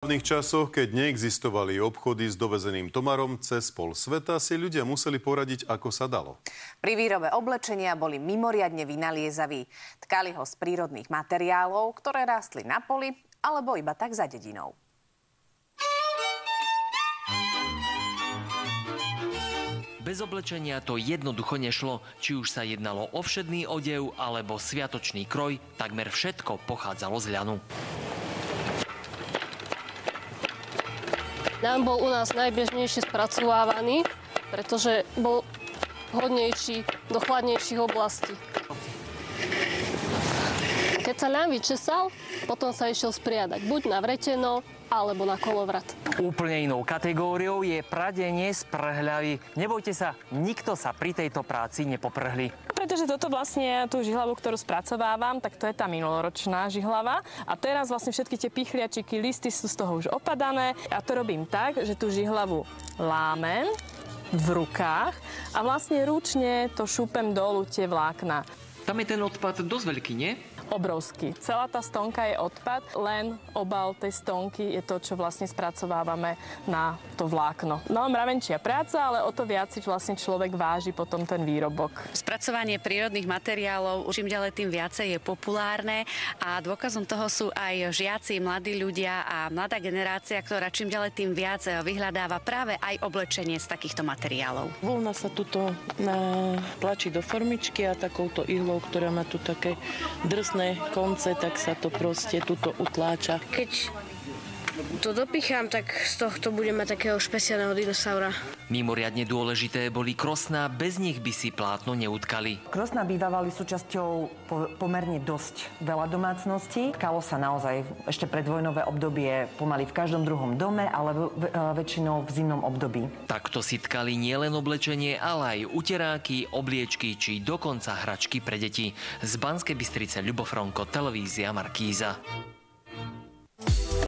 V dávnych časoch, keď neexistovali obchody s dovezeným tovarom cez pol sveta, si ľudia museli poradiť, ako sa dalo. Pri výrobe oblečenia boli mimoriadne vynaliezaví. Tkali ho z prírodných materiálov, ktoré rástli na poli, alebo iba tak za dedinou. Bez oblečenia to jednoducho nešlo. Či už sa jednalo o všedný odev alebo sviatočný kroj, takmer všetko pochádzalo z ľanu. Ľan bol u nás najbežnejšie spracovávaný, pretože bol vhodnejší do chladnejších oblastí. Keď sa ľan vyčesal, potom sa išiel spriadať buď na vreteno, alebo na kolovrat. Úplne inou kategóriou je pradenie z prhľavy. Nebojte sa, nikto sa pri tejto práci nepoprhli. Pretože toto vlastne tú žihlavu, ktorú spracovávam, tak to je tá minuloročná žihlava. A teraz vlastne všetky tie pichliačiky, listy sú z toho už opadané. A to robím tak, že tú žihlavu lámem v rukách a vlastne ručne to šúpem dolu tie vlákna. Tam je ten odpad dosť veľký, nie? Obrovský. Celá tá stonka je odpad, len obal tej stonky je to, čo vlastne spracovávame na to vlákno. No, mravenčia práca, ale o to viac si vlastne človek váži potom ten výrobok. Spracovanie prírodných materiálov čím ďalej tým viacej je populárne a dôkazom toho sú aj žiaci, mladí ľudia a mladá generácia, ktorá čím ďalej tým viac vyhľadáva práve aj oblečenie z takýchto materiálov. Voľna sa tuto tlačí do formičky a takouto ihlou, ktorá má tu také drsné konce, tak sa to proste tuto utláča. Keď to dopichám, tak z tohto budeme takého špeciálneho dinosaura. Mimoriadne dôležité boli krosná, bez nich by si plátno neutkali. Krosná bývali súčasťou pomerne dosť veľa domácností. Tkalo sa naozaj ešte predvojnové obdobie pomaly v každom druhom dome, ale väčšinou v zimnom období. Takto si tkali nielen oblečenie, ale aj uteráky, obliečky či dokonca hračky pre deti. Z Banskej Bystrice Ľubo Fronko, televízia Markíza.